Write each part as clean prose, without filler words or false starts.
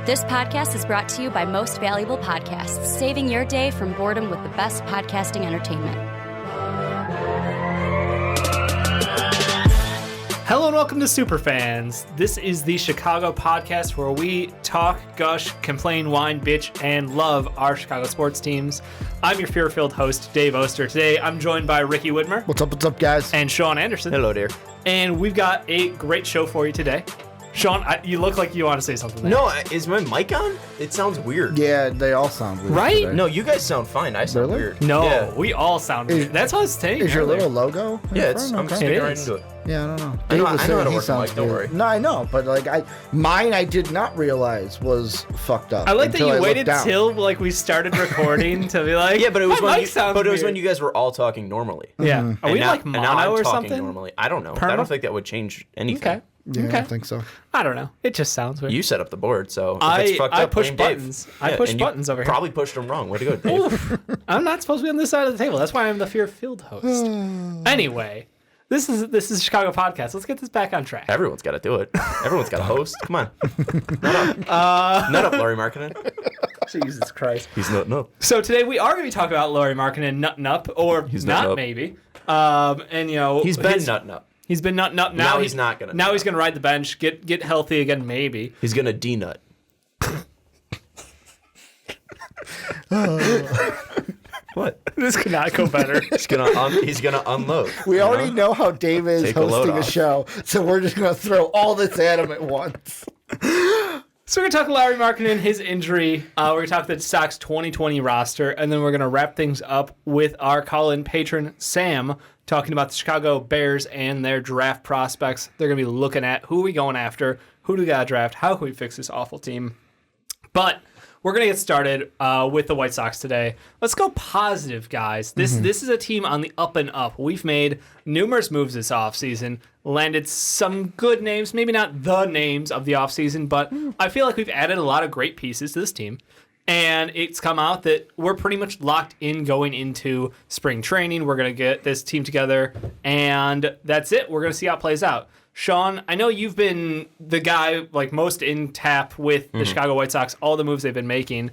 This podcast is brought to you by Most Valuable Podcasts, saving your day from boredom with the best podcasting entertainment. Hello and welcome to Superfans. This is the Chicago podcast where we talk, gush, complain, whine, bitch, and love our Chicago sports teams. I'm your fear-filled host, Dave Oster. Today, I'm joined by Ricky Widmer. What's up, guys? And Sean Anderson. Hello, dear. And we've got a great show for you today. Sean, you look like you want to say something there. No, is my mic on? It sounds weird. Yeah, they all sound weird. Right? Today. No, you guys sound fine. I sound Really? weird. No, Yeah. we all sound weird. That's how it's taken. Is your earlier. little logo? in Yeah, front? I'm Okay. sticking It right is. into it. Yeah, I don't know. I know Dave was how saying to he work the sounds mic, don't weird. worry. No, I know, but mine I did not realize was fucked up. I like that until you looked waited down. till we started recording to be like, Yeah, but it was my when mic sounds when weird. you guys were all talking normally. Yeah. Are And we now, like and now mono I'm or talking something? normally. I don't know. Perma? I don't think that would change anything. Okay. Yeah, Okay. I think so. I don't know. It just sounds weird. You set up the board, so if I- it's fucked I up, push blame Dave. buttons. I push and you buttons over here. Probably pushed them wrong. Way to go, Dave. I'm not supposed to be on this side of the table. That's why I'm the fear-filled host. Anyway, this is Chicago podcast. Let's get this back on track. Everyone's got to do it. Everyone's got to host. Come on. Nut up, Laurie Markkinen. Jesus Christ. He's nutting up. So today we are going to be talking about Laurie Markkinen nutting up, or He's not nutting up. maybe. And He's been nutting up. He's been nutting up. Now he's not gonna Now nut he's up. going to ride the bench, get healthy again, maybe. He's gonna D-nut. What? This could not go better. He's gonna unload. We you already know how Dave is Take a load hosting a off. show, so we're just going to throw all this at him at once. So we're going to talk Larry Markkinen, his injury. We're going to talk the Sox 2020 roster, and then we're going to wrap things up with our call-in patron, Sam, talking about the Chicago Bears and their draft prospects. They're going to be looking at who are we going after, who do we got to draft, how can we fix this awful team. But we're going to get started with the White Sox today. Let's go positive, guys. This is a team on the up and up. We've made numerous moves this offseason, landed some good names, maybe not the names of the offseason, but I feel like we've added a lot of great pieces to this team. And it's come out that we're pretty much locked in going into spring training. We're going to get this team together, and that's it. We're going to see how it plays out. Sean, I know you've been the guy most in tap with the Chicago White Sox, all the moves they've been making.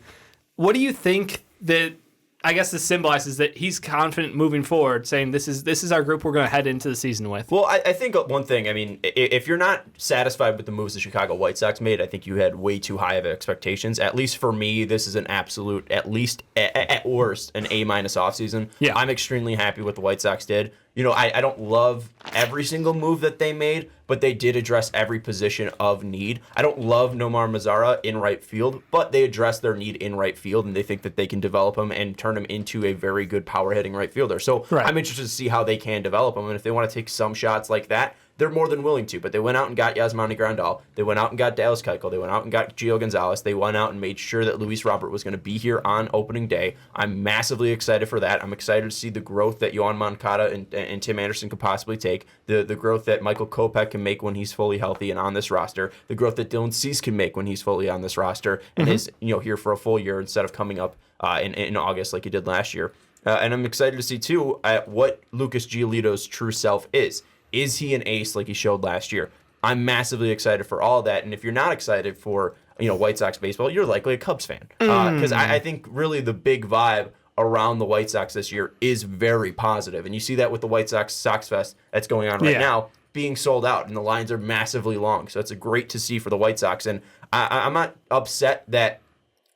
What do you think that, I guess this symbolizes that he's confident moving forward, saying this is our group we're going to head into the season with? Well, I think one thing, I mean, if you're not satisfied with the moves the Chicago White Sox made, I think you had way too high of expectations. At least for me, this is an absolute, at least at worst, an A- offseason. Yeah. I'm extremely happy with what the White Sox did. You know, I don't love every single move that they made, but they did address every position of need. I don't love Nomar Mazara in right field, but they addressed their need in right field, and they think that they can develop him and turn him into a very good power-hitting right fielder. So Right. I'm interested to see how they can develop him, and if they want to take some shots like that, they're more than willing to. But they went out and got Yasmani Grandal. They went out and got Dallas Keuchel. They went out and got Gio Gonzalez. They went out and made sure that Luis Robert was going to be here on opening day. I'm massively excited for that. I'm excited to see the growth that Yohan Moncada and Tim Anderson could possibly take, the growth that Michael Kopech can make when he's fully healthy and on this roster, the growth that Dylan Cease can make when he's fully on this roster and is here for a full year instead of coming up in August like he did last year. And I'm excited to see, too, what Lucas Giolito's true self is. Is he an ace like he showed last year? I'm massively excited for all that. And if you're not excited for White Sox baseball, you're likely a Cubs fan. Because I think really the big vibe around the White Sox this year is very positive. And you see that with the White Sox Fest that's going on right now being sold out. And the lines are massively long. So it's great to see for the White Sox. And I'm not upset that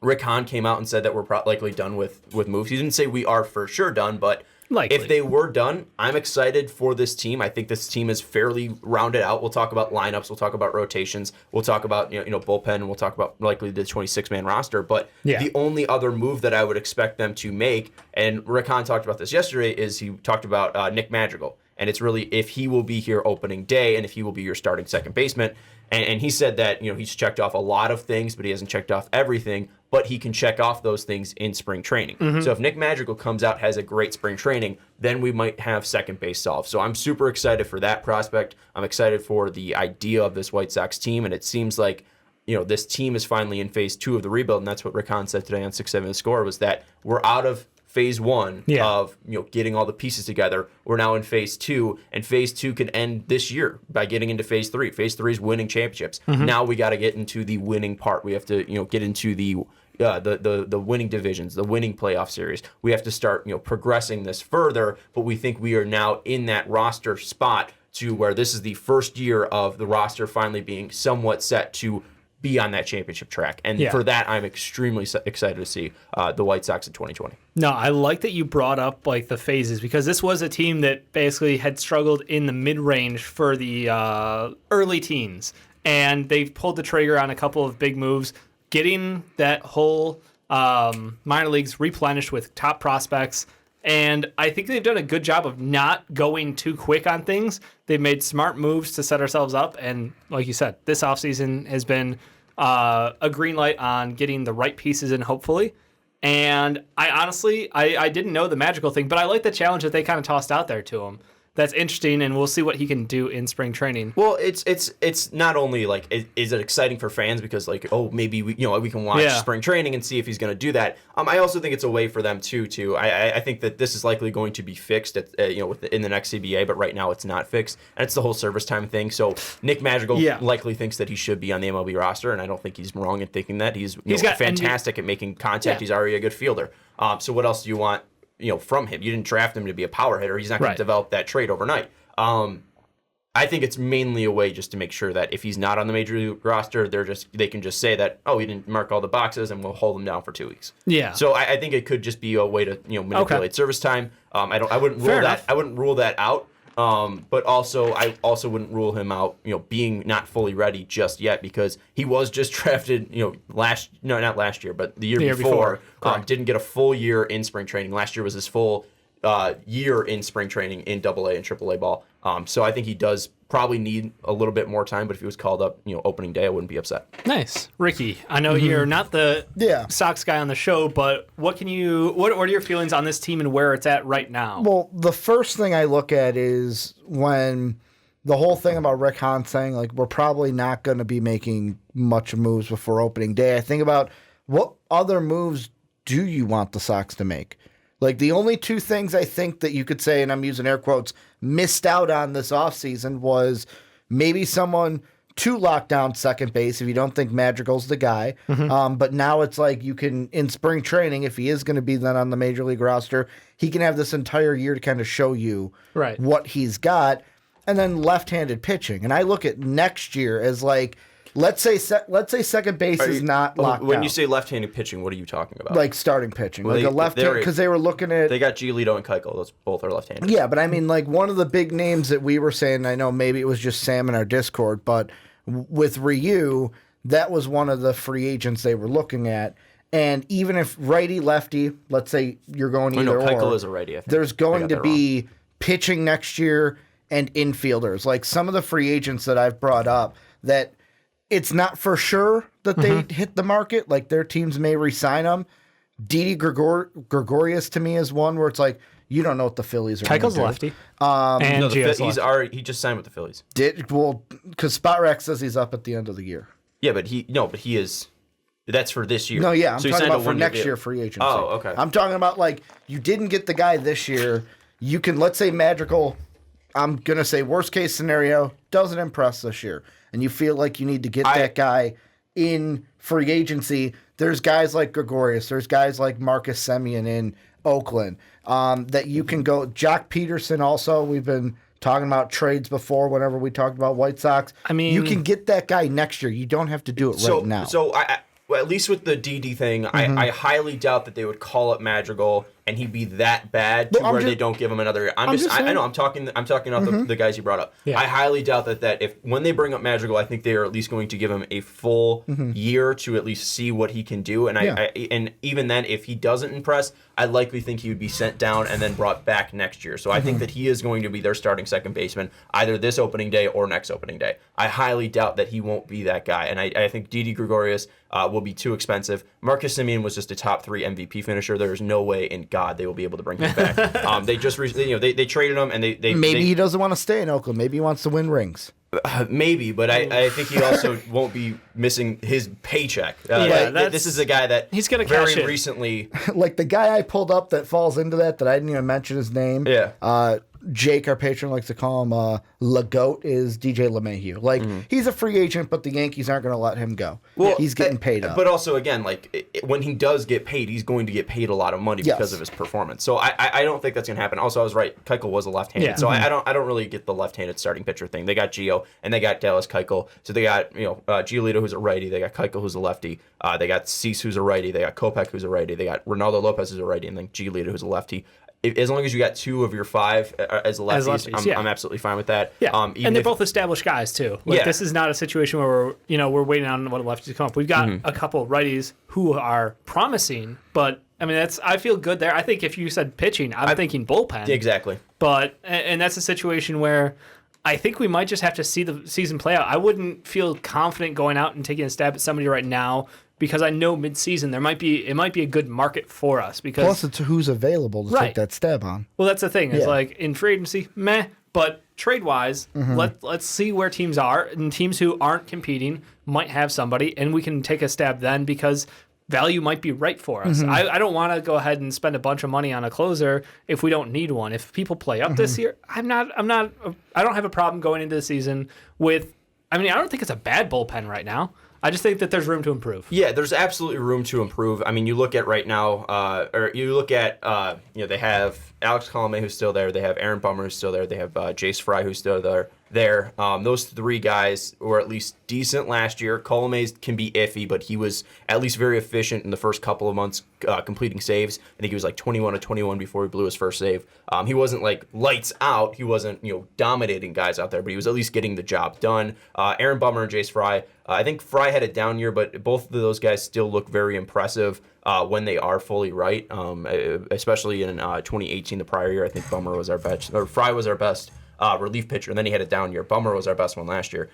Rick Hahn came out and said that we're likely done with moves. He didn't say we are for sure done, but Likely. if they were done, I'm excited for this team. I think this team is fairly rounded out. We'll talk about lineups. We'll talk about rotations. We'll talk about bullpen. And we'll talk about likely the 26-man roster. But the only other move that I would expect them to make, and Rick Hahn talked about this yesterday, is he talked about Nick Madrigal. And it's really if he will be here opening day and if he will be your starting second baseman. And he said that he's checked off a lot of things, but he hasn't checked off everything. But he can check off those things in spring training. So if Nick Madrigal comes out, has a great spring training, then we might have second base solved. So I'm super excited for that prospect. I'm excited for the idea of this White Sox team. And it seems like this team is finally in phase 2 of the rebuild. And that's what Rick Hahn said today on 670 The Score, was that we're out of phase one of getting all the pieces together. We're now in phase two, and phase two could end this year by getting into phase three. Phase three is winning championships. Now we got to get into the winning part. We have to get into the winning divisions, the winning playoff series. We have to start progressing this further, but we think we are now in that roster spot to where this is the first year of the roster finally being somewhat set to be on that championship track. And for that, I'm extremely excited to see the White Sox in 2020. No, I like that you brought up like the phases, because this was a team that basically had struggled in the mid-range for the early teens. And they've pulled the trigger on a couple of big moves, getting that whole minor leagues replenished with top prospects. And I think they've done a good job of not going too quick on things. They've made smart moves to set ourselves up. And like you said, this offseason has been a green light on getting the right pieces in, hopefully. And I honestly didn't know the Madrigal thing, but I like the challenge that they kind of tossed out there to him. That's interesting, and we'll see what he can do in spring training. Well, it's not only like is it exciting for fans because maybe we can watch spring training and see if he's going to do that. I also think it's a way for them too. I think that this is likely going to be fixed in the next CBA, but right now it's not fixed, and it's the whole service time thing. So Nick Madrigal likely thinks that he should be on the MLB roster, and I don't think he's wrong in thinking that. He's fantastic at making contact. He's already a good fielder. So what else do you want? From him. You didn't draft him to be a power hitter. He's not going to develop that trait overnight. I think it's mainly a way just to make sure that if he's not on the major league roster, they can just say that, he didn't mark all the boxes, and we'll hold him down for 2 weeks. Yeah. So I think it could just be a way to manipulate service time. I wouldn't rule that out. But I also wouldn't rule him out, being not fully ready just yet, because he was just drafted, not last year, but the year before. Didn't get a full year in spring training. Last year was his full year in spring training in AA and AAA ball. So I think he does probably need a little bit more time, but if he was called up, opening day, I wouldn't be upset. Nice. Ricky, I know you're not the Sox guy on the show, but what are your feelings on this team and where it's at right now? Well, the first thing I look at is when the whole thing about Rick Hahn saying, we're probably not going to be making much moves before opening day. I think about what other moves do you want the Sox to make? The only two things I think that you could say, and I'm using air quotes, missed out on this offseason was maybe someone to lock down second base if you don't think Madrigal's the guy. But now it's you can, in spring training, if he is going to be then on the major league roster, he can have this entire year to kind of show you what he's got. And then left-handed pitching. And I look at next year as let's say second base is not locked down. When you say left-handed pitching, what are you talking about? Starting pitching. Well, a left-handed, because they were looking at... They got Giolito and Keuchel. Those both are left-handed. Yeah, but I mean, one of the big names that we were saying, I know maybe it was just Sam in our Discord, but with Ryu, that was one of the free agents they were looking at. And even if righty-lefty, let's say you're going either or... Keuchel is a righty, I think. There's going to be pitching next year and infielders. Some of the free agents that I've brought up that... It's not for sure that they hit the market. Their teams may re-sign them. Didi Gregorius to me is one where it's you don't know what the Phillies are going to do. Keuchel's lefty. He just signed with the Phillies. Because Spotrac says he's up at the end of the year. Yeah, but he is. That's for this year. No, yeah, I'm talking about for next year free agency. Oh, okay. I'm talking about you didn't get the guy this year. You can, let's say Madrigal, I'm going to say worst case scenario, doesn't impress this year. And you feel like you need to get that guy in free agency. There's guys like Gregorius. There's guys like Marcus Semien in Oakland that you can go. Jock Peterson also, we've been talking about trades before whenever we talked about White Sox. I mean, you can get that guy next year. You don't have to do it right now. So at least with the DD thing, I highly doubt that they would call up Madrigal and he'd be that bad to where they don't give him another. I know I'm talking about the guys you brought up. Yeah. I highly doubt that if when they bring up Madrigal, I think they are at least going to give him a full year to at least see what he can do. And and even then, if he doesn't impress, I likely think he would be sent down and then brought back next year. So I think that he is going to be their starting second baseman either this opening day or next opening day. I highly doubt that he won't be that guy. And I think Didi Gregorius will be too expensive. Marcus Semien was just a top 3 MVP finisher. There is no way in God they will be able to bring him back. They just recently, they traded him, and maybe he doesn't want to stay in Oakland. Maybe he wants to win rings. Maybe, but I think he also won't be missing his paycheck. This is a guy that he's going to very cash in. recently. Like the guy I pulled up that falls into that I didn't even mention his name. Yeah. Jake, our patron, likes to call him LaGoat, is DJ LeMahieu. Like, he's a free agent, but the Yankees aren't going to let him go. Well, he's getting paid up. But also, again, like when he does get paid, he's going to get paid a lot of money because of his performance. So I don't think that's going to happen. Also, I was right. Keuchel was a left-handed, so I don't really get the left-handed starting pitcher thing. They got Gio and they got Dallas Keuchel. So they got Giolito, who's a righty. They got Keuchel, who's a lefty. They got Cease, who's a righty. They got Kopech, who's a righty. They got Ronaldo Lopez, who's a righty, and then Giolito, who's a lefty. As long as you got 2 of your 5 as lefties, I'm absolutely fine with that. Yeah, and they're both established guys too. Like, this is not a situation where we're waiting on one of the lefties to come up. We've got a couple righties who are promising, but I mean I feel good there. I think if you said pitching, I'm thinking bullpen. Exactly. But and that's a situation where I think we might just have to see the season play out. I wouldn't feel confident going out and taking a stab at somebody right now, because I know mid-season it might be a good market for us. Because plus, it's who's available to take that stab on. Well, that's the thing. Is like in free agency, meh. But trade-wise, let's see where teams are, and teams who aren't competing might have somebody, and we can take a stab then because value might be right for us. I don't want to go ahead and spend a bunch of money on a closer if we don't need one. If people play up this year, I don't have a problem going into the season with. I mean, I don't think it's a bad bullpen right now. I just think that there's room to improve. Yeah, there's absolutely room to improve. I mean, you look at right now, they have Alex Colomé, who's still there. They have Aaron Bummer, who's still there. They have Jace Fry, who's still there. Those 3 guys were at least decent last year. Colomé can be iffy, but he was at least very efficient in the first couple of months completing saves. I think he was like 21 of 21 before he blew his first save. He wasn't like lights out. He wasn't dominating guys out there, but he was at least getting the job done. Aaron Bummer and Jace Fry. I think Fry had a down year, but both of those guys still look very impressive when they are fully right. Especially in 2018, the prior year, I think Fry was our best relief pitcher, and then he had a down year. Bummer was our best one last year.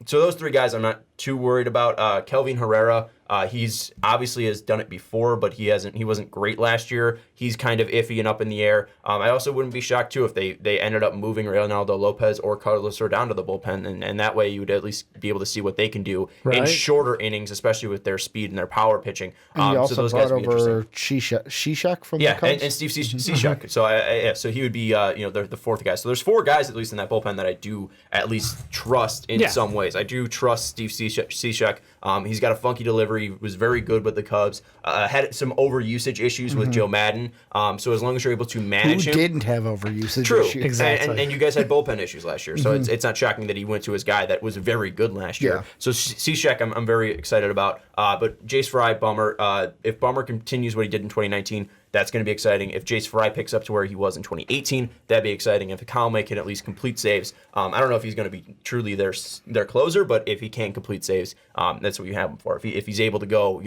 So those 3 guys I'm not too worried about. Kelvin Herrera, he's obviously has done it before, but he wasn't great last year. He's kind of iffy and up in the air. I also wouldn't be shocked too if they ended up moving Ronaldo Lopez or Carlos Rodon to the bullpen, and that way you would at least be able to see what they can do in shorter innings, especially with their speed and their power pitching. And you also so those brought guys over Cishek from the Cubs? and Steve Cishek. So he would be the 4th guy. So there's 4 guys at least in that bullpen that I do at least trust in some ways. I do trust Steve Cishek. He's got a funky delivery. He was very good with the Cubs. Had some overusage issues with Joe Madden. So as long as you're able to manage him. Who didn't have overusage True. issues? Exactly. And you guys had bullpen issues last year. So it's not shocking that he went to his guy that was very good last year. So Cishek I'm very excited about. But Jace Fry, Bummer. If Bummer continues what he did in 2019, that's going to be exciting. If Jace Fry picks up to where he was in 2018, that'd be exciting. If Colomé can at least complete saves, I don't know if he's going to be truly their closer, but if he can complete saves, that's what you have him for. If he's able to go,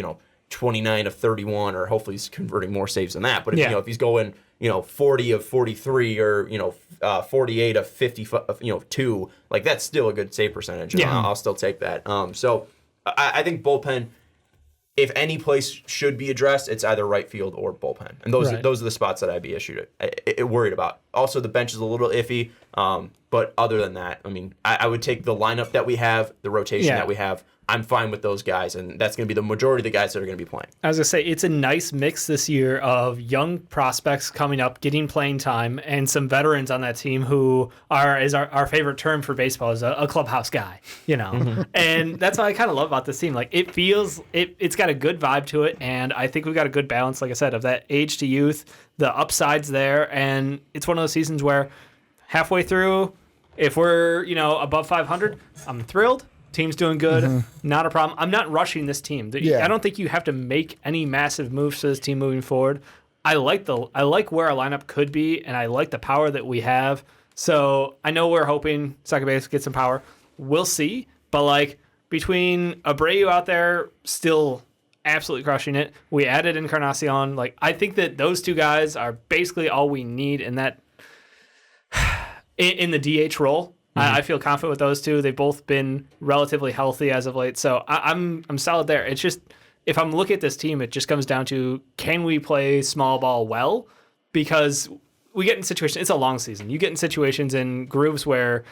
29 of 31, or hopefully he's converting more saves than that. But if he's going, 40 of 43, or 48 of 52, like that's still a good save percentage. I'll still take that. So I think bullpen, if any place should be addressed, it's either right field or bullpen, and those are the spots that I'd be worried about. Also, the bench is a little iffy, but other than that, I mean, I would take the lineup that we have, the rotation that we have. I'm fine with those guys, and that's going to be the majority of the guys that are going to be playing. I was going to say, it's a nice mix this year of young prospects coming up, getting playing time, and some veterans on that team who is our favorite term for baseball is a clubhouse guy, And that's what I kind of love about this team. Like, it feels, it's got a good vibe to it, and I think we've got a good balance, like I said, of that age to youth, the upsides there, and it's one of those seasons where halfway through, if we're, above 500, I'm thrilled. Team's doing good, not a problem. I'm not rushing this team. I don't think you have to make any massive moves to this team moving forward. I like where our lineup could be, and I like the power that we have. So I know we're hoping second base gets some power. We'll see. But between Abreu out there still absolutely crushing it, we added Encarnacion. I think that those 2 guys are basically all we need in that in the DH role. I feel confident with those 2. They've both been relatively healthy as of late, so I'm solid there. It's just if I'm looking at this team, it just comes down to, can we play small ball well? Because we get in situations, it's a long season. You get in situations in grooves where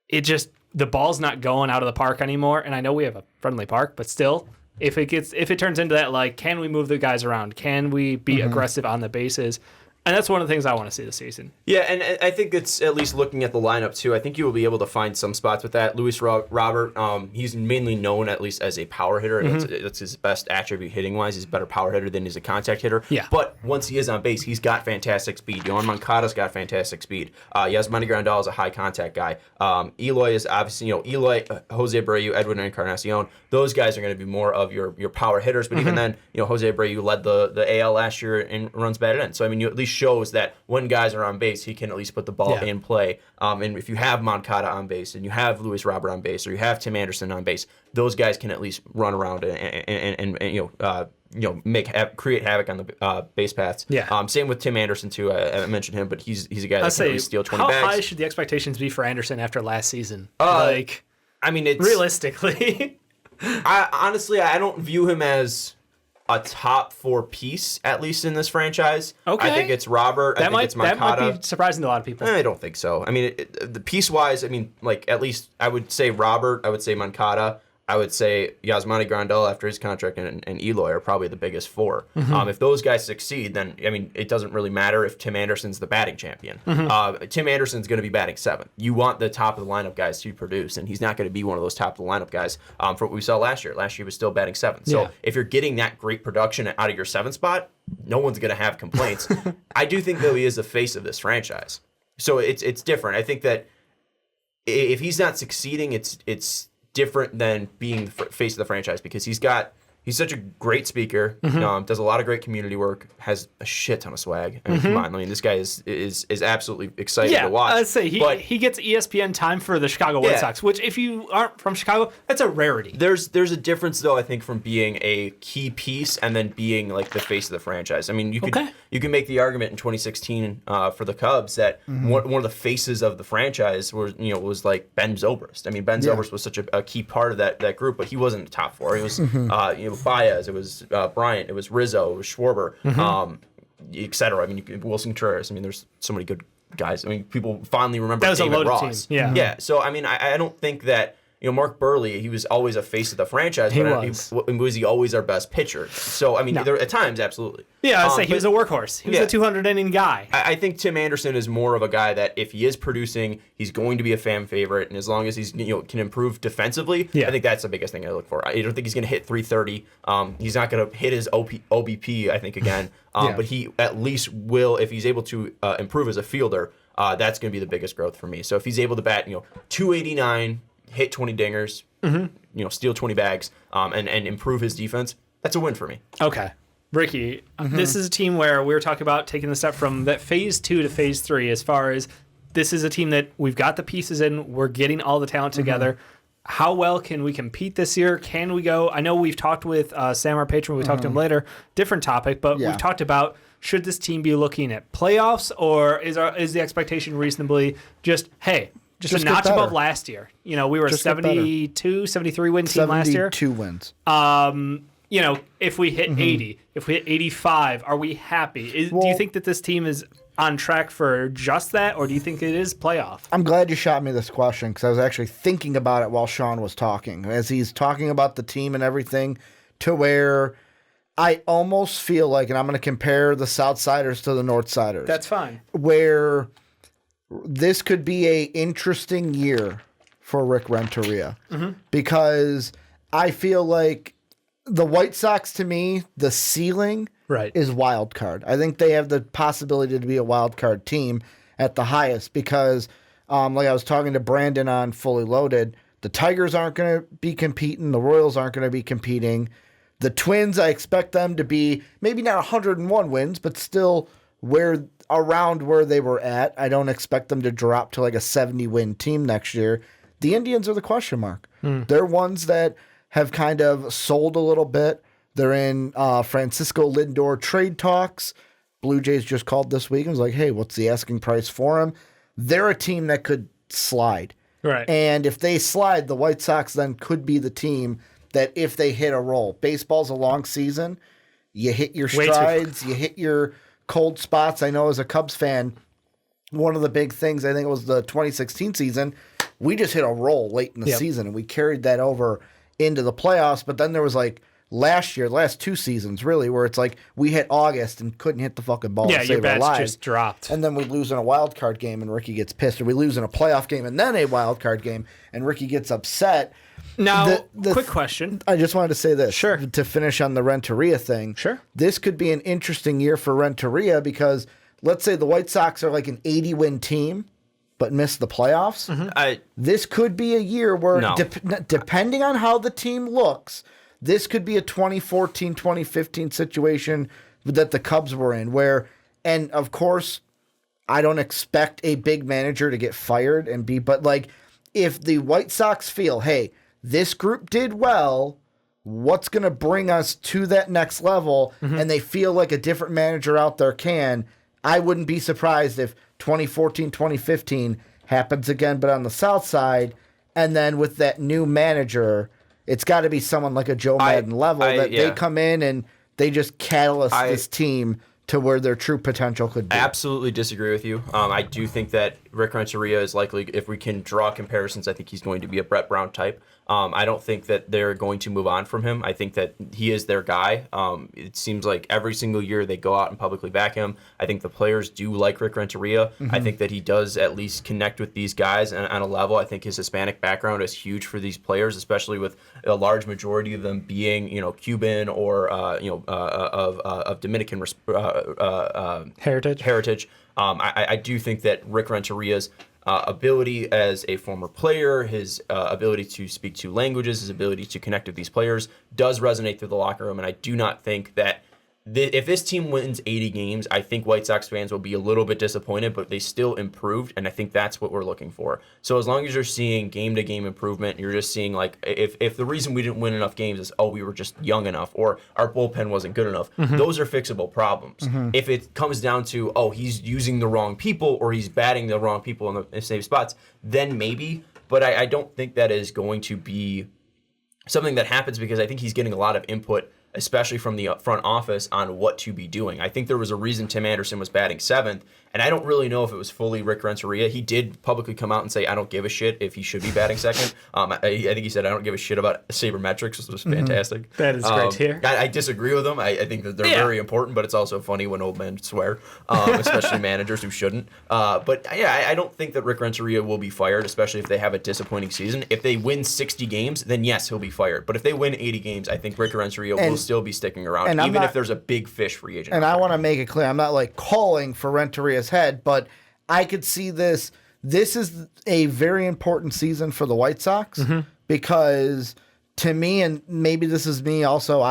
the ball's not going out of the park anymore. And I know we have a friendly park, but still, if it turns into that, like, can we move the guys around? Can we be aggressive on the bases? And that's one of the things I want to see this season. Yeah, and I think it's at least looking at the lineup, too. I think you will be able to find some spots with that. Luis Robert, he's mainly known at least as a power hitter. That's his best attribute hitting-wise. He's a better power hitter than he's a contact hitter. Yeah. But once he is on base, he's got fantastic speed. Yohan Moncada's got fantastic speed. Yasmani Grandal is a high-contact guy. Eloy is obviously, Jose Abreu, Edwin Encarnacion. Those guys are going to be more of your power hitters. But even then, Jose Abreu led the AL last year in runs batted in. So, I mean, you at least shows that when guys are on base, he can at least put the ball in play. And if you have Moncada on base and you have Luis Robert on base or you have Tim Anderson on base, those guys can at least run around and create havoc on the base paths. Yeah. Same with Tim Anderson too. I mentioned him, but he's a guy that can at least steal 20 bags. How high should the expectations be for Anderson after last season? I mean, it's realistically. Honestly, I don't view him as a top 4 piece, at least in this franchise. Okay. I think it's Robert. I think it's Moncada. That might be surprising to a lot of people. I don't think so. I mean, the piece-wise, I mean, like, at least I would say Robert, I would say Moncada, I would say Yasmani Grandal after his contract and Eloy are probably the biggest 4. If those guys succeed, then, I mean, it doesn't really matter if Tim Anderson's the batting champion. Tim Anderson's going to be batting 7th. You want the top of the lineup guys to produce, and he's not going to be one of those top of the lineup guys for what we saw last year. Last year he was still batting 7th. So if you're getting that great production out of your 7th spot, no one's going to have complaints. I do think, though, he is the face of this franchise. So it's different. I think that if he's not succeeding, it's different than being the face of the franchise because he's such a great speaker, does a lot of great community work, has a shit ton of swag. I mean, come on. I mean, this guy is absolutely exciting to watch. I'd say he gets ESPN time for the Chicago White Sox, which if you aren't from Chicago, that's a rarity. There's a difference, though, I think, from being a key piece and then being like the face of the franchise. I mean, you can make the argument in 2016 for the Cubs that one of the faces of the franchise was like Ben Zobrist. I mean, Ben Zobrist was such a key part of that group, but he wasn't the top 4. He was Baez, it was Bryant, it was Rizzo, it was Schwarber, etc. I mean, Wilson Contreras. I mean, there's so many good guys. I mean, people fondly remember that was David a loaded Ross. Team. Yeah. So I mean, I don't think that Mark Burley, he was always a face of the franchise, but was he always our best pitcher? So I mean, there at times, absolutely. Yeah, I'd say he was a workhorse. He was a 200-inning guy. I think Tim Anderson is more of a guy that if he is producing, he's going to be a fan favorite, and as long as he's can improve defensively, I think that's the biggest thing I look for. I don't think he's going to hit 330. He's not going to hit his OBP, I think, again, but he at least will, if he's able to improve as a fielder, that's going to be the biggest growth for me. So if he's able to bat 289, hit 20 dingers, steal 20 bags, and improve his defense, that's a win for me. Okay. Ricky, this is a team where we were talking about taking the step from that phase 2 to phase 3 as far as this is a team that we've got the pieces in, we're getting all the talent together. How well can we compete this year? Can we go? I know we've talked with Sam, our patron, we'll talk to him later, different topic, but we've talked about should this team be looking at playoffs or is the expectation reasonably just a notch above last year? We were a 72, 73 win team last year. 72 wins. If we hit 80, if we hit 85, are we happy? Do you think that this team is on track for just that, or do you think it is playoff? I'm glad you shot me this question because I was actually thinking about it while Sean was talking. As he's talking about the team and everything, to where I almost feel like, and I'm going to compare the Southsiders to the Northsiders. That's fine. Where this could be a interesting year for Rick Renteria because I feel like the White Sox, to me, the ceiling is wild card. I think they have the possibility to be a wild card team at the highest because, like I was talking to Brandon on Fully Loaded, the Tigers aren't going to be competing. The Royals aren't going to be competing. The Twins, I expect them to be maybe not 101 wins, but still around where they were at. I don't expect them to drop to like a 70-win team next year. The Indians are the question mark. They're ones that have kind of sold a little bit. They're in Francisco Lindor trade talks. Blue Jays just called this week and was like, hey, what's the asking price for him? They're a team that could slide. Right. And if they slide, the White Sox then could be the team that if they hit a roll, baseball's a long season. You hit your Way too strides, you hit your cold spots. I know as a Cubs fan, one of the big things, I think it was the 2016 season, we just hit a roll late in the season, and we carried that over into the playoffs. But then there was like last year, the last 2 seasons, really, where it's like we hit August and couldn't hit the fucking ball to your save our bats lives. just dropped. And then we lose in a wild card game and Ricky gets pissed, or we lose in a playoff game and then a wild card game and Ricky gets upset. Now, quick question. I just wanted to say this. Sure. To finish on the Renteria thing. Sure. This could be an interesting year for Renteria because let's say the White Sox are like an 80-win team but miss the playoffs. Mm-hmm. This could be a year where, depending on how the team looks, this could be a 2014, 2015 situation that the Cubs were in where, and of course, I don't expect a big manager to get fired but like if the White Sox feel, hey, this group did well, what's going to bring us to that next level, and they feel like a different manager out there can, I wouldn't be surprised if 2014, 2015 happens again, but on the South Side, and then with that new manager, it's got to be someone like a Joe Madden level that they come in and they just catalyst this team to where their true potential could be. Absolutely disagree with you. I do think that Rick Renteria is likely, if we can draw comparisons, I think he's going to be a Brett Brown type. I don't think that they're going to move on from him. I think that he is their guy. It seems like every single year they go out and publicly back him. I think the players do like Rick Renteria. I think that he does at least connect with these guys on a level. I think his Hispanic background is huge for these players, especially with a large majority of them being, Cuban or of Dominican heritage. I do think that Rick Renteria's ability as a former player, his ability to speak 2 languages, his ability to connect with these players does resonate through the locker room. And I do not think that if this team wins 80 games, I think White Sox fans will be a little bit disappointed, but they still improved, and I think that's what we're looking for. So as long as you're seeing game-to-game improvement, you're just seeing, like, if the reason we didn't win enough games is, we were just young enough, or our bullpen wasn't good enough, those are fixable problems. If it comes down to, he's using the wrong people, or he's batting the wrong people in the same spots, then maybe, but I don't think that is going to be something that happens because I think he's getting a lot of input, especially from the front office, on what to be doing. I think there was a reason Tim Anderson was batting 7th, and I don't really know if it was fully Rick Renteria. He did publicly come out and say, I don't give a shit if he should be batting 2nd. I think he said, I don't give a shit about sabermetrics, which was fantastic. That is great to hear. I disagree with him. I think that they're very important, but it's also funny when old men swear, especially managers who shouldn't. I don't think that Rick Renteria will be fired, especially if they have a disappointing season. If they win 60 games, then yes, he'll be fired. But if they win 80 games, I think Rick Renteria will still be sticking around, even if there's a big fish free agent. And I want to make it clear, I'm not like calling for Renteria's head, but I could see this. This is a very important season for the White Sox because to me, and maybe this is me also,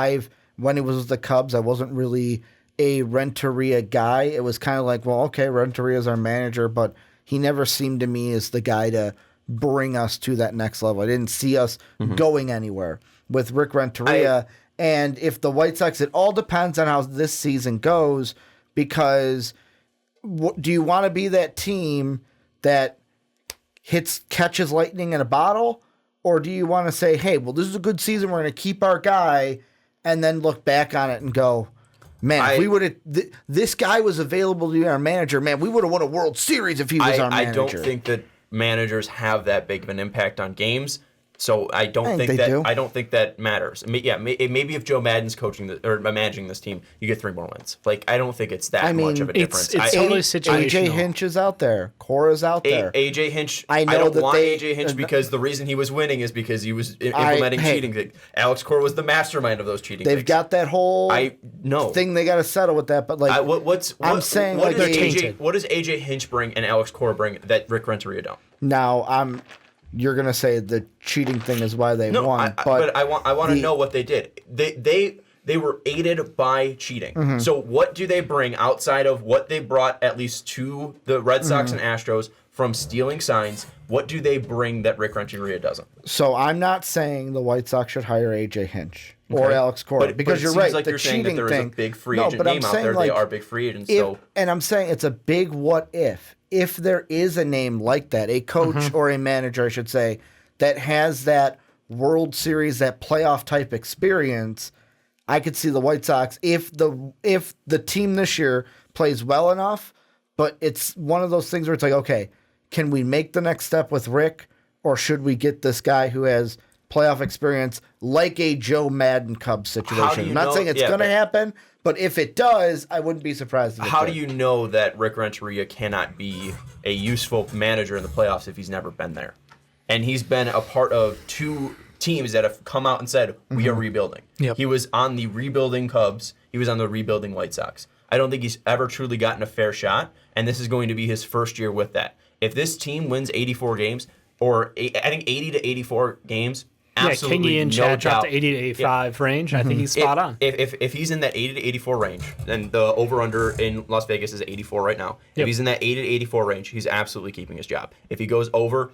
when it was with the Cubs, I wasn't really a Renteria guy. It was kind of like, well, okay, Renteria's our manager, but he never seemed to me as the guy to bring us to that next level. I didn't see us going anywhere with Rick Renteria. And if the White Sox, it all depends on how this season goes, because do you want to be that team that catches lightning in a bottle, or do you want to say, hey, well, this is a good season, we're going to keep our guy, and then look back on it and go, man, if we would have, this guy was available to be our manager, man, we would have won a World Series if he was our manager. I don't think that managers have that big of an impact on games. So I don't think that matters. Maybe if Joe Madden's coaching or managing this team, you get 3 more wins. Like, I don't think it's that much of a difference. It's totally situational. AJ Hinch is out there. Cora's out there. AJ Hinch. I don't want AJ Hinch because the reason he was winning is because he was implementing cheating things. Alex Cora was the mastermind of those cheating things. They've got that whole thing they got to settle with that. But like, what does AJ Hinch bring and Alex Cora bring that Rick Renteria don't? Now you're gonna say the cheating thing is why they won, but I want to know what they did. They were aided by cheating. So what do they bring outside of what they brought at least to the Red Sox and Astros from stealing signs? What do they bring that Rick Renteria doesn't? So I'm not saying the White Sox should hire AJ Hinch or Alex Cora, because you're right. Like the you're cheating saying that there is a big free agent name out there. They are big free agents. And I'm saying it's a big what if. If there is a name like that, a coach or a manager, I should say, that has that World Series, that playoff type experience, I could see the White Sox, if the team this year plays well enough, but it's one of those things where it's like, okay, can we make the next step with Rick, or should we get this guy who has playoff experience like a Joe Madden Cubs situation? I'm not saying it's going to happen, but if it does, I wouldn't be surprised. How do you know that Rick Renteria cannot be a useful manager in the playoffs if he's never been there? And he's been a part of 2 teams that have come out and said, we are rebuilding. Yep. He was on the rebuilding Cubs. He was on the rebuilding White Sox. I don't think he's ever truly gotten a fair shot, and this is going to be his first year with that. If this team wins 84 games, or I think 80 to 84 games, absolutely Kingy and no Chad dropped doubt. to 80 to 85 range. I think he's spot on. If he's in that 80 to 84 range, then the over-under in Las Vegas is 84 right now. Yep. If he's in that 80 to 84 range, he's absolutely keeping his job. If he goes over,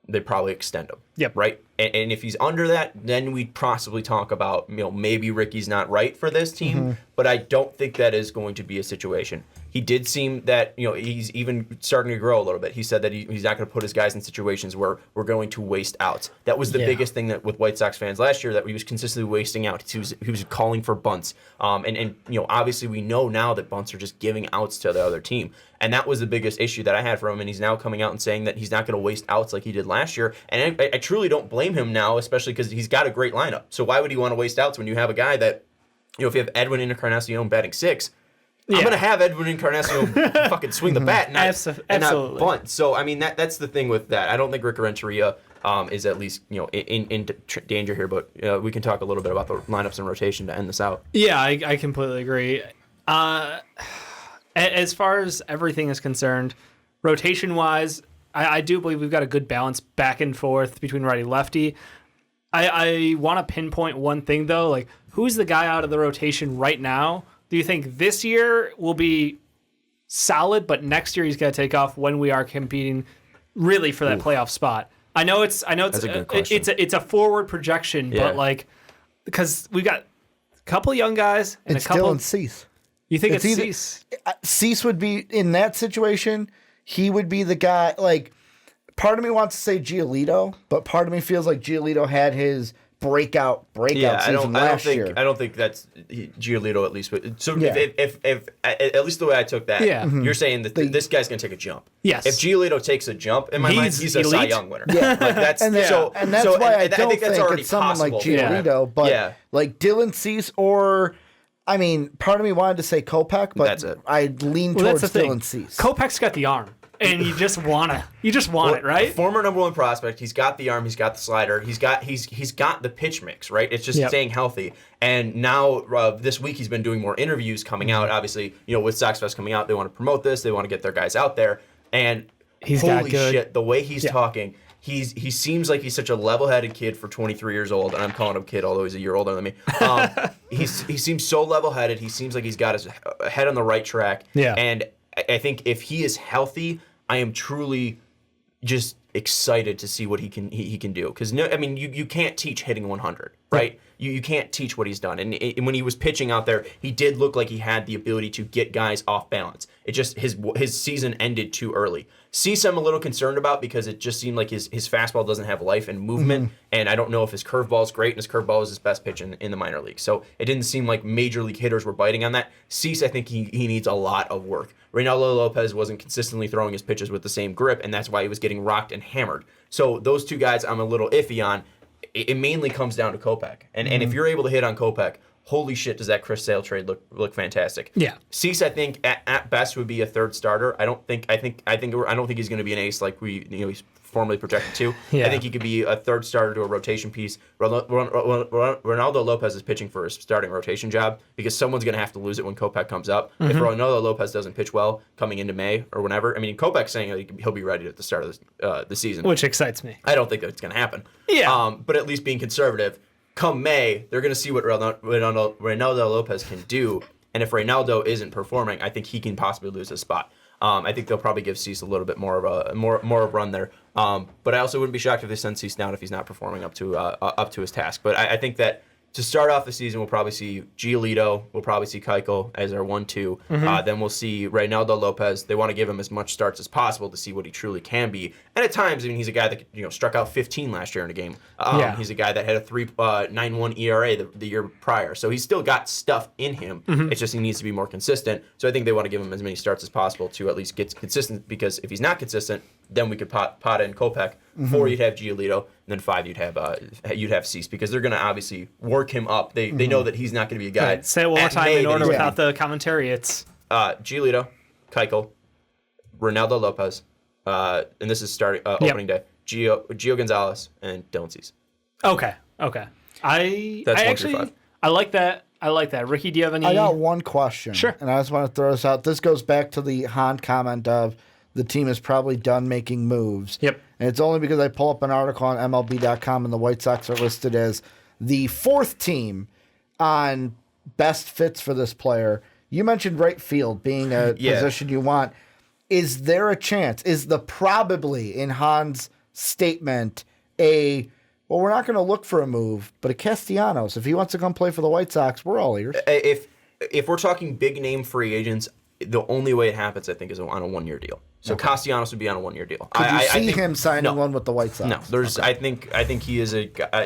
they probably extend him. Yep. Right? And if he's under that, then we'd possibly talk about, maybe Ricky's not right for this team, but I don't think that is going to be a situation. He did seem that, he's even starting to grow a little bit. He said that he's not going to put his guys in situations where we're going to waste outs. That was the biggest thing that with White Sox fans last year, that he was consistently wasting out. He was calling for bunts. And obviously we know now that bunts are just giving outs to the other team. And that was the biggest issue that I had for him. And he's now coming out and saying that he's not going to waste outs like he did last year. And I truly don't blame him now, especially because he's got a great lineup. So why would he want to waste outs when you have a guy that, if you have Edwin Encarnacion batting 6, I'm going to have Edwin Encarnacion fucking swing the bat and not bunt. So, I mean, that's the thing with that. I don't think Rick Renteria is at least, in danger here, but we can talk a little bit about the lineups and rotation to end this out. Yeah, I completely agree. As far as everything is concerned, rotation-wise, I do believe we've got a good balance back and forth between righty-lefty. I want to pinpoint one thing, though. Like, who's the guy out of the rotation right now? Do you think this year will be solid, but next year he's going to take off when we are competing really for that playoff spot? I know it's a good question. It's a forward projection, but because we got a couple young guys and it's a couple. Dylan Cease. You think it's Cease? Cease would be in that situation. He would be the guy. Like, part of me wants to say Giolito, but part of me feels like Giolito had his breakout season last year. I don't think that's Giolito at least. So if at least the way I took that, you're saying that this guy's going to take a jump. Yes. If Giolito takes a jump, in my mind, he's a Cy Young winner. Yeah. That's and that's why I don't think it's someone like Giolito, but like Dylan Cease or. I mean, part of me wanted to say Kopech, but that's it. I lean towards Dylan Cease. Kopech's got the arm. And you just want it, right? Former number 1 prospect. He's got the arm. He's got the slider. He's got the pitch mix, right? It's just staying healthy. And now this week he's been doing more interviews coming out. Obviously, with Sox Fest coming out, they want to promote this. They want to get their guys out there. And holy shit, the way he's talking. He seems like he's such a level-headed kid for 23 years old, and I'm calling him kid, although he's a year older than me. He seems so level-headed. He seems like he's got his head on the right track. Yeah. And I think if he is healthy, I am truly just excited to see what he can do. Because you can't teach hitting 100, right? You can't teach what he's done. And when he was pitching out there, he did look like he had the ability to get guys off balance. It just his season ended too early. Cease I'm a little concerned about because it just seemed like his fastball doesn't have life and movement, and I don't know if his curveball is great, and his curveball is his best pitch in the minor league. So it didn't seem like major league hitters were biting on that. Cease, I think he needs a lot of work. Reynaldo Lopez wasn't consistently throwing his pitches with the same grip, and that's why he was getting rocked and hammered. So those two guys I'm a little iffy on. It mainly comes down to Kopech. And if you're able to hit on Kopech, holy shit, does that Chris Sale trade look fantastic? Yeah. Cease, I think at best would be a third starter. I don't think he's going to be an ace like he's formally projected to. Yeah. I think he could be a third starter to a rotation piece. Ronaldo Lopez is pitching for his starting rotation job because someone's going to have to lose it when Kopech comes up. If Ronaldo Lopez doesn't pitch well coming into May or whenever, Kopech's saying he'll be ready at the start of the season, which excites me. I don't think that's going to happen. Yeah. But at least being conservative. Come May, they're going to see what Reynaldo Lopez can do, and if Reynaldo isn't performing, I think he can possibly lose his spot. I think they'll probably give Cease a little bit more of a run there. But I also wouldn't be shocked if they send Cease down if he's not performing up to his task. But I think that to start off the season, we'll probably see Giolito. We'll probably see Keuchel as our 1-2. Then we'll see Reynaldo Lopez. They want to give him as much starts as possible to see what he truly can be. And at times, I mean, he's a guy that struck out 15 last year in a game. He's a guy that had a 3.91 ERA the year prior. So he's still got stuff in him. It's just he needs to be more consistent. So I think they want to give him as many starts as possible to at least get consistent. Because if he's not consistent, then we could pot in Kopech. 4, you'd have Giolito, and then 5, you'd have Cease, because they're going to obviously work him up. They know that he's not going to be a guy. Say it one more time in order without the commentary. It's Giolito, Keuchel, Reynaldo Lopez, and this is starting opening day. Gio Gonzalez and Dylan Cease. Okay. I like that. Ricky, do you have any? I got one question. Sure. And I just want to throw this out. This goes back to the Hahn comment of the team is probably done making moves. Yep. And it's only because I pull up an article on MLB.com and the White Sox are listed as the 4th team on best fits for this player. You mentioned right field being a position you want. Is there a chance? Is the probably in Hahn's statement well, we're not going to look for a move, but a Castellanos, if he wants to come play for the White Sox, we're all ears. If we're talking big name free agents, the only way it happens, I think, is on a 1-year deal. So Castellanos would be on a 1-year deal. Could you see him signing one with the White Sox? No, I think he is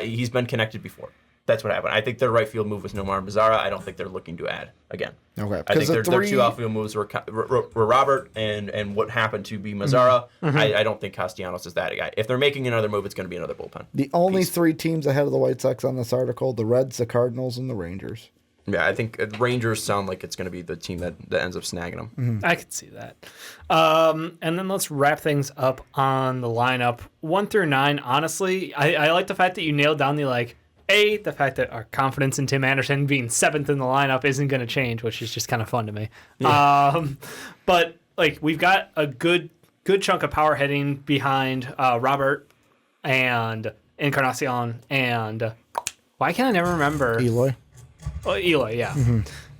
he's been connected before. That's what happened. I think their right field move was Nomar Mazara. I don't think they're looking to add again. Okay. I think their 2 outfield moves were Robert and what happened to be Mazara. I don't think Castellanos is that guy. If they're making another move, it's going to be another bullpen. The only 3 teams ahead of the White Sox on this article, the Reds, the Cardinals, and the Rangers. Yeah, I think Rangers sound like it's going to be the team that ends up snagging them. I could see that. And then let's wrap things up on the lineup. 1 through 9, honestly, I like the fact that you nailed down the fact that our confidence in Tim Anderson being 7th in the lineup isn't going to change, which is just kind of fun to me. Yeah. But we've got a good chunk of power hitting behind Robert and Encarnacion and why can't I never remember? Eloy. Oh, Eloy, yeah.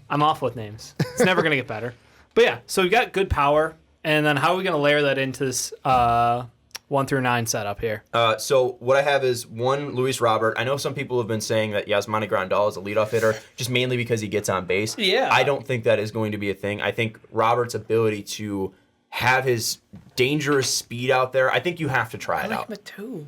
I'm off with names. It's never going to get better. But yeah, so we've got good power, and then how are we going to layer that into this 1 through 9 setup here? So what I have is 1, Luis Robert. I know some people have been saying that Yasmani Grandal is a leadoff hitter, just mainly because he gets on base. Yeah. I don't think that is going to be a thing. I think Robert's ability to have his dangerous speed out there, I think you have to try it out. I like him at 2.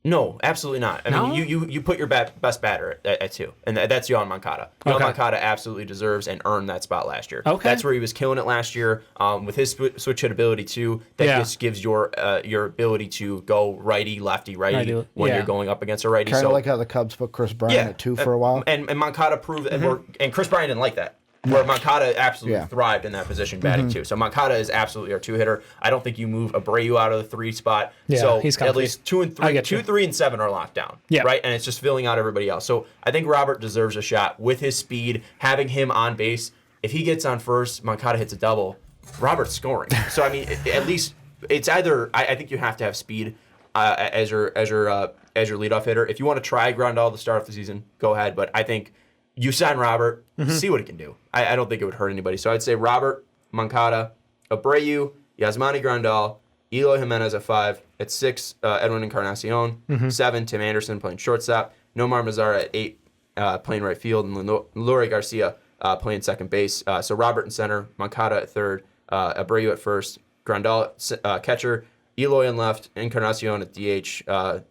No, absolutely not. I mean, you put your best batter at 2, and that's Yohan Moncada. Yohan Moncada absolutely deserves and earned that spot last year. Okay. That's where he was killing it last year with his switch hit ability too. That just gives your ability to go righty, lefty, righty when you're going up against a righty. Kind of like how the Cubs put Chris Bryant at 2 for a while. And Moncada proved and Chris Bryant didn't like that. Where Moncada absolutely thrived in that position batting too. So Moncada is absolutely our 2-hitter. I don't think you move Abreu out of the 3 spot. Yeah, so he's at least 2 and 3, 2, 3, and 7 are locked down. Yeah. Right? And it's just filling out everybody else. So I think Robert deserves a shot with his speed, having him on base. If he gets on first, Moncada hits a double, Robert's scoring. So I mean, at least it's either I think you have to have speed as your leadoff hitter. If you want to try Grandal to start off the season, go ahead. But I think you sign Robert, see what he can do. I don't think it would hurt anybody. So I'd say Robert, Moncada, Abreu, Yasmani Grandal, Eloy Jimenez at 5. At 6, Edwin Encarnacion. 7, Tim Anderson playing shortstop. Nomar Mazara at 8, playing right field. And Leury Garcia playing second base. So Robert in center, Moncada at 3rd, Abreu at 1st, Grandal catcher, Eloy in left, Encarnacion at DH,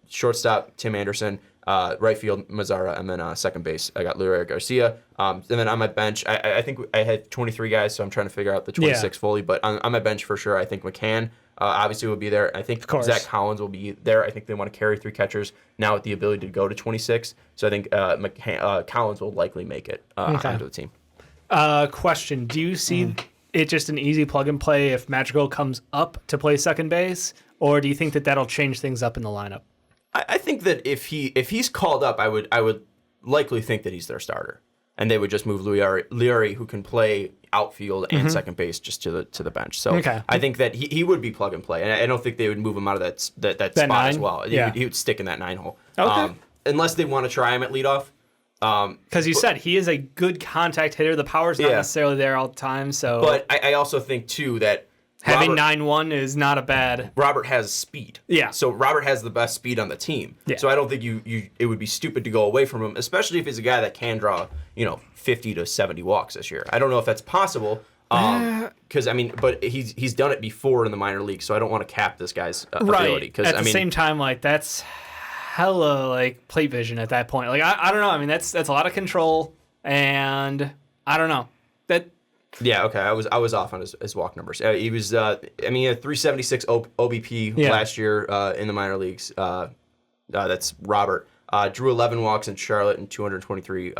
shortstop, Tim Anderson. Right field, Mazara, and then second base, I got Leury Garcia. And then on my bench, I think I had 23 guys, so I'm trying to figure out the 26 fully. But on my bench for sure, I think McCann obviously will be there. I think Zach Collins will be there. I think they want to carry 3 catchers now with the ability to go to 26. So I think Collins will likely make it onto the team. Question: do you see it just an easy plug and play if Madrigal comes up to play second base, or do you think that that'll change things up in the lineup? I think that if he's called up, I would likely think that he's their starter, and they would just move Leury, who can play outfield and second base, just to the bench. So I think that he would be plug and play, and I don't think they would move him out of that spot 9? As well. Yeah. He would stick in that 9 hole. Okay. Unless they want to try him at leadoff. Because you said he is a good contact hitter. The power's not necessarily there all the time. So, but I also think too that Having 9-1 is not a bad. Robert has speed. Yeah. So Robert has the best speed on the team. Yeah. So I don't think it would be stupid to go away from him, especially if he's a guy that can draw 50 to 70 walks this year. I don't know if that's possible. Because but he's done it before in the minor league, so I don't want to cap this guy's ability. Right. At the same time, like that's hella like plate vision at that point. Like I don't know. I mean that's a lot of control, and I don't know that. Yeah. Okay. I was off on his walk numbers. He was he had 376 OBP last year in the minor leagues. That's Robert. Drew 11 walks in Charlotte and 223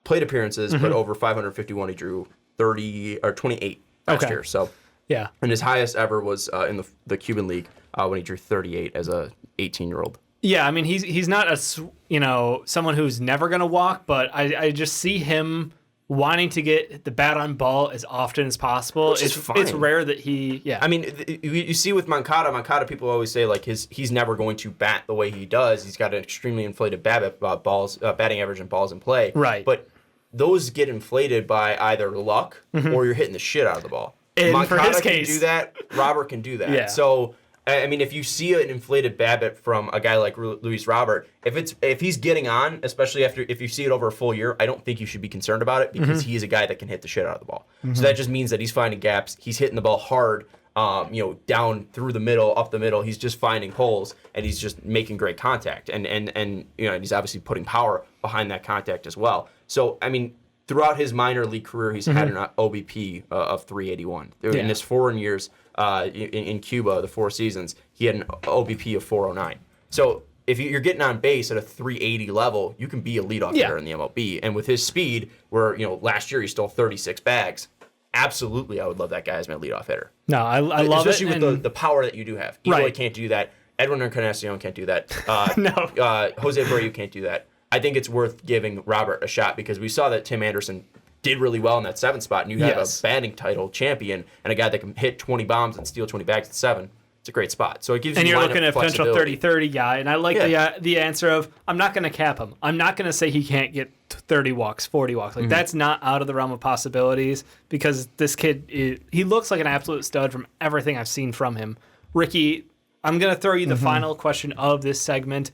plate appearances, but over 551 he drew 30 or 28 last year. So yeah, and his highest ever was in the Cuban League when he drew 38 as a 18-year-old. Yeah, I mean he's not someone who's never gonna walk, but I just see him wanting to get the bat on ball as often as possible. It's rare that he. Yeah, I mean you see with Moncada, people always say like he's never going to bat the way he does. He's got an extremely inflated batting average and balls in play. Right, but those get inflated by either luck or you're hitting the shit out of the ball. And Moncada for his can case, do that. Robert can do that. Yeah. So, I mean, if you see an inflated BABIP from a guy like Luis Robert, if he's getting on, especially if you see it over a full year, I don't think you should be concerned about it because he's a guy that can hit the shit out of the ball. So that just means that he's finding gaps. He's hitting the ball hard. Down through the middle, up the middle. He's just finding holes, and he's just making great contact. And he's obviously putting power behind that contact as well. So, I mean, throughout his minor league career, he's had an OBP of 381. In his foreign years in Cuba, the 4 seasons, he had an OBP of 409. So if you're getting on base at a 380 level, you can be a leadoff hitter in the MLB. And with his speed, where last year he stole 36 bags, absolutely, I would love that guy as my leadoff hitter. No, I love especially it. Especially with the power that you do have. Eloy can't do that. Edwin Encarnacion can't do that. No. Jose Abreu can't do that. I think it's worth giving Robert a shot because we saw that Tim Anderson did really well in that 7th spot, and you have a batting title champion and a guy that can hit 20 bombs and steal 20 bags at 7. It's a great spot. So it gives and you you're looking at a potential 30-30 guy, and I like the answer of I'm not going to cap him. I'm not going to say he can't get 30 walks, 40 walks. Like that's not out of the realm of possibilities because this kid he looks like an absolute stud from everything I've seen from him. Ricky, I'm going to throw you the final question of this segment.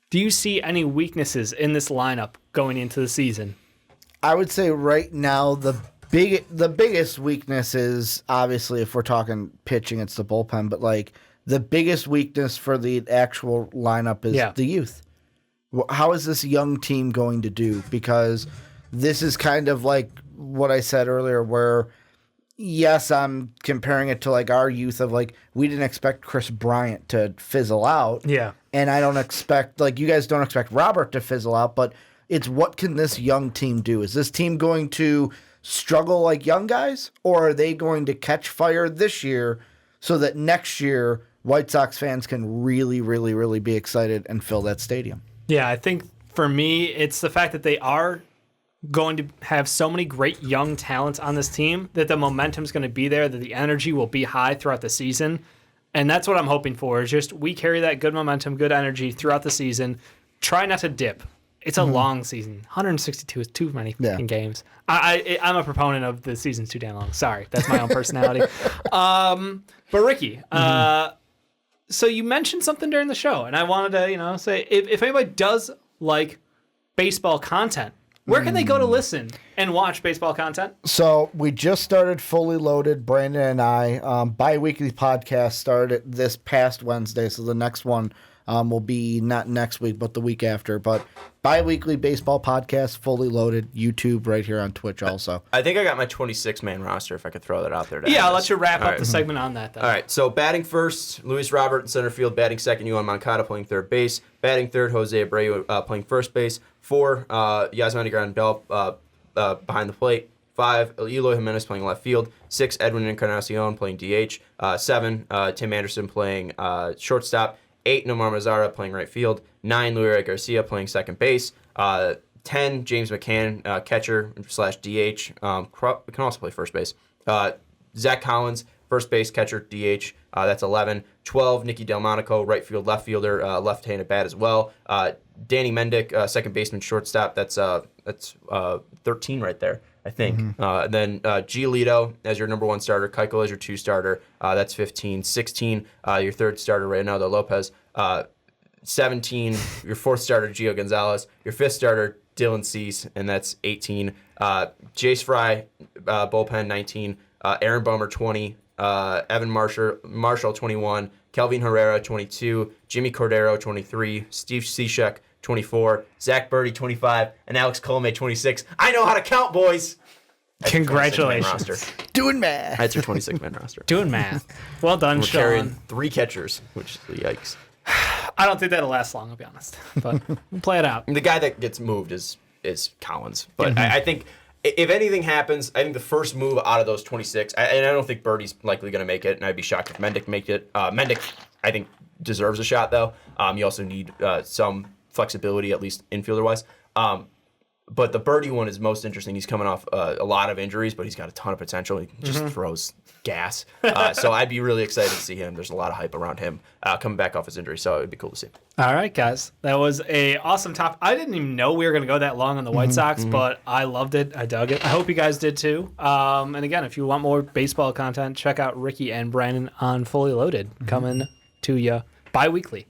Do you see any weaknesses in this lineup going into the season? I would say right now the biggest weakness is obviously if we're talking pitching, it's the bullpen. But like the biggest weakness for the actual lineup is the youth. How is this young team going to do? Because this is kind of like what I said earlier, where yes, I'm comparing it to like our youth of like we didn't expect Chris Bryant to fizzle out. Yeah. And I don't expect, like, you guys don't expect Robert to fizzle out, but it's what can this young team do? Is this team going to struggle like young guys, or are they going to catch fire this year so that next year White Sox fans can really, really, really be excited and fill that stadium? Yeah, I think for me, it's the fact that they are going to have so many great young talents on this team that the momentum's going to be there, that the energy will be high throughout the season. And that's what I'm hoping for, is just we carry that good momentum, good energy throughout the season. Try not to dip. It's a long season. 162 is too many fucking games. I'm a proponent of the season's too damn long. Sorry, that's my own personality. But Ricky, so you mentioned something during the show, and I wanted to say if anybody does like baseball content, where can they go to listen and watch baseball content? So we just started Fully Loaded, Brandon and I. Bi-weekly podcast started this past Wednesday, so the next one will be not next week, but the week after. But bi-weekly baseball podcast, Fully Loaded, YouTube right here on Twitch also. I think I got my 26-man roster, if I could throw that out there. I'll let you wrap up the segment on that, though. All right, so batting first, Luis Robert in center field. Batting second, Yohan Moncada playing third base. Batting third, Jose Abreu playing first base. 4, Yasmani Grandal behind the plate. 5, Eloy Jimenez playing left field. 6, Edwin Encarnacion playing DH. 7, Tim Anderson playing shortstop. 8, Nomar Mazara playing right field. 9, Luis Garcia playing second base. 10, James McCann, catcher / DH. Can also play first base. Zach Collins, first base, catcher, DH. That's 11. 12, Nicky Delmonico, right field, left fielder, left-handed bat as well. Danny Mendick, second baseman, shortstop. That's That's 13 right there, I think. And then Giolito as your number 1 starter, Keuchel as your 2 starter. That's 15. 16, your 3rd starter, Reynaldo Lopez. 17, your 4th starter, Gio Gonzalez. Your 5th starter, Dylan Cease, and that's 18. Jace Fry, bullpen, 19. Aaron Bummer, 20. Evan Marshall, 21. Kelvin Herrera, 22. Jimmy Cordero, 23. Steve Cishek, 24. Zach Birdie, 25. And Alex Colomé, 26. I know how to count, boys. That's your 26-man Congratulations. roster. Doing math. That's your 26-man roster. Doing math. Well done, We're carrying Sean. 3 catchers, which is yikes. I don't think that'll last long, I'll be honest. But we'll play it out. The guy that gets moved is Collins. But I think if anything happens, I think the first move out of those 26, and I don't think Birdie's likely going to make it, and I'd be shocked if Mendick make it. Mendick, I think, deserves a shot, though. You also need some flexibility, at least infielder-wise. But the Birdie one is most interesting. He's coming off a lot of injuries, but he's got a ton of potential. He just throws gas. So I'd be really excited to see him. There's a lot of hype around him coming back off his injury, so it'd be cool to see. All right, guys. That was a awesome top. I didn't even know we were going to go that long on the White Sox, but I loved it. I dug it. I hope you guys did too. And again, if you want more baseball content, check out Ricky and Brandon on Fully Loaded, coming to you bi-weekly.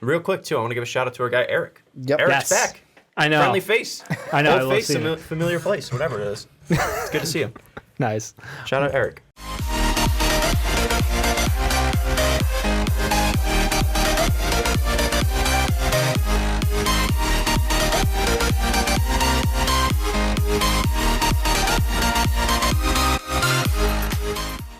Real quick, too, I want to give a shout-out to our guy, Eric. Yep. Eric's Yes. back. I know. Friendly face. I know. I Old love face, seeing it. familiar place, whatever it is. It's good to see him. Nice. Shout out, Eric.